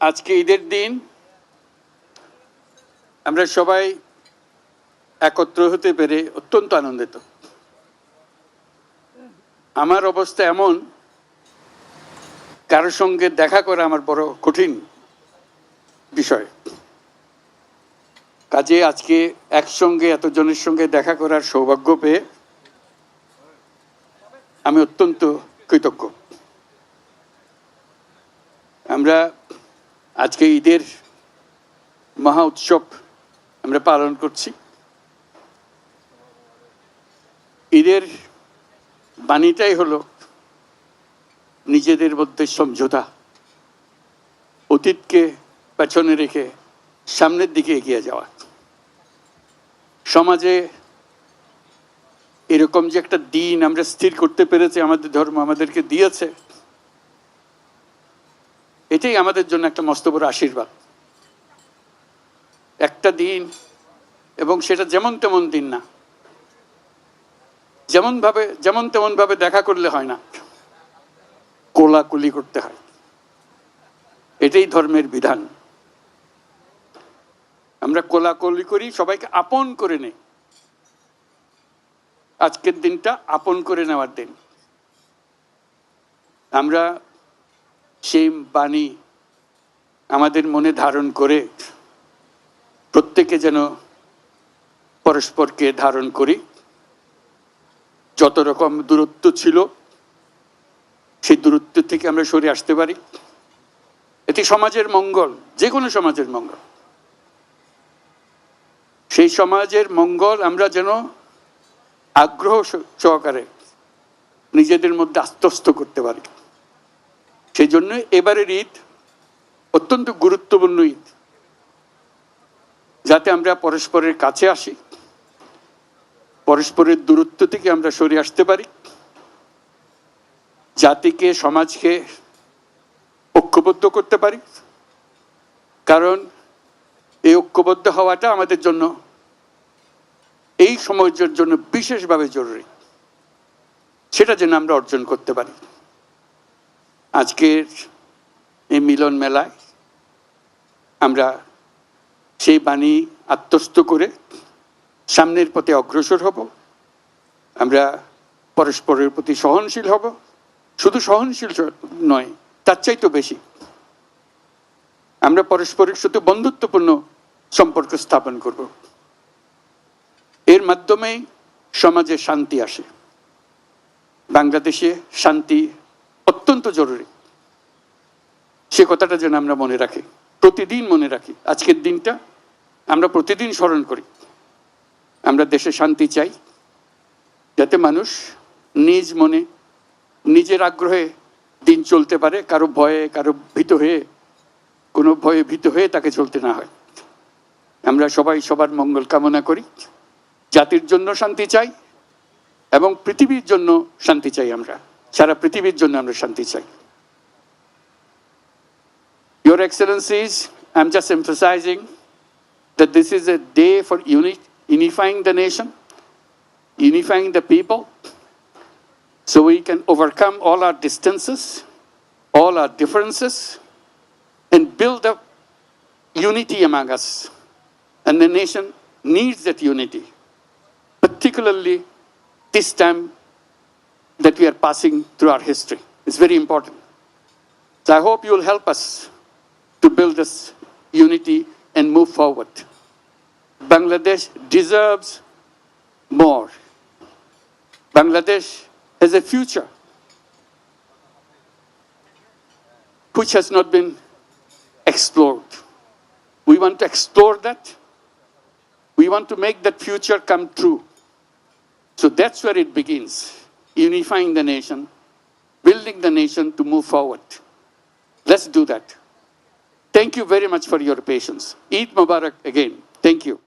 আজকে ঈদের দিন আমরা সবাই একত্র হতে পেরে অত্যন্ত আনন্দিত। আমার অবস্থা এমন, কারোর সঙ্গে দেখা করা আমার বড় কঠিন বিষয়। কাজে আজকে একসঙ্গে এতজনের সঙ্গে দেখা করার সৌভাগ্য পেয়ে আমি অত্যন্ত কৃতজ্ঞ। আমরা আজকে ঈদের মহা উৎসব আমরা পালন করছি। ঈদের বাণীটাই হলো নিজেদের মধ্যে সমঝোতা, অতীতকে পেছনে রেখে সামনের দিকে এগিয়ে যাওয়া। সমাজে এরকম যে একটা দিন আমরা স্থির করতে পেরেছি, আমাদের ধর্ম আমাদেরকে দিয়েছে, এটাই আমাদের জন্য একটা মস্ত বড় আশীর্বাদ। একটা দিন, এবং সেটা যেমন তেমন দিন না, যেমন তেমন ভাবে দেখা করলে হয় না, কোলাকুলি করতে হয়। এটাই ধর্মের বিধান। আমরা কোলাকুলি করি, সবাইকে আপন করে নেই। আজকের দিনটা আপন করে নেওয়ার দিন। আমরা সেই বাণী আমাদের মনে ধারণ করে প্রত্যেকে যেন পরস্পরকে ধারণ করি। যত রকম দূরত্ব ছিল সেই দূরত্ব থেকে আমরা সরে আসতে পারি। এটি সমাজের মঙ্গল, যে কোনো সমাজের মঙ্গল। সেই সমাজের মঙ্গল আমরা যেন আগ্রহ সহকারে নিজেদের মধ্যে আত্মস্থ করতে পারি। সেই জন্য এবারের ঈদ অত্যন্ত গুরুত্বপূর্ণ ঈদ, যাতে আমরা পরস্পরের কাছে আসি, পরস্পরের দূরত্ব থেকে আমরা সরে আসতে পারি, জাতিকে সমাজকে ঐক্যবদ্ধ করতে পারি। কারণ এই ঐক্যবদ্ধ হওয়াটা আমাদের জন্য, এই সমাজের জন্য বিশেষভাবে জরুরি। সেটা যেন আমরা অর্জন করতে পারি। আজকের এই মিলন মেলায় আমরা সেই বাণী আত্মস্থ করে সামনের পথে অগ্রসর হব। আমরা পরস্পরের প্রতি সহনশীল হব। শুধু সহনশীল নয়, তার চাইতেও বেশি আমরা পরস্পরের সাথে বন্ধুত্বপূর্ণ সম্পর্ক স্থাপন করব। এর মাধ্যমেই সমাজে শান্তি আসে। বাংলাদেশে শান্তি অত্যন্ত জরুরি। সে কথাটা যেন আমরা মনে রাখি, প্রতিদিন মনে রাখি। আজকের দিনটা আমরা প্রতিদিন স্মরণ করি। আমরা দেশে শান্তি চাই, যাতে মানুষ নিজ মনে নিজের আগ্রহে দিন চলতে পারে, কারো ভয়ে, কারো ভীত হয়ে, কোনো ভয়ে ভীত হয়ে তাকে চলতে না হয়। আমরা সবাই সবার মঙ্গল কামনা করি। জাতির জন্য শান্তি চাই এবং পৃথিবীর জন্য শান্তি চাই। আমরা সারা পৃথিবীর জন্য আমরা শান্তি চাই। Your Excellencies, I'm just emphasizing that this is a day for unifying the nation, unifying the people, so we can overcome all our distances, all our differences, and build up unity among us. And the nation needs that unity, particularly this time that we are passing through our history. It's very important. So I hope you will help us to build this unity and move forward. Bangladesh deserves more. Bangladesh has a future which has not been explored. We want to explore that. We want to make that future come true. So that's where it begins, unifying the nation, building the nation to move forward. Let's do that. Thank you very much for your patience. Eid Mubarak again. Thank you.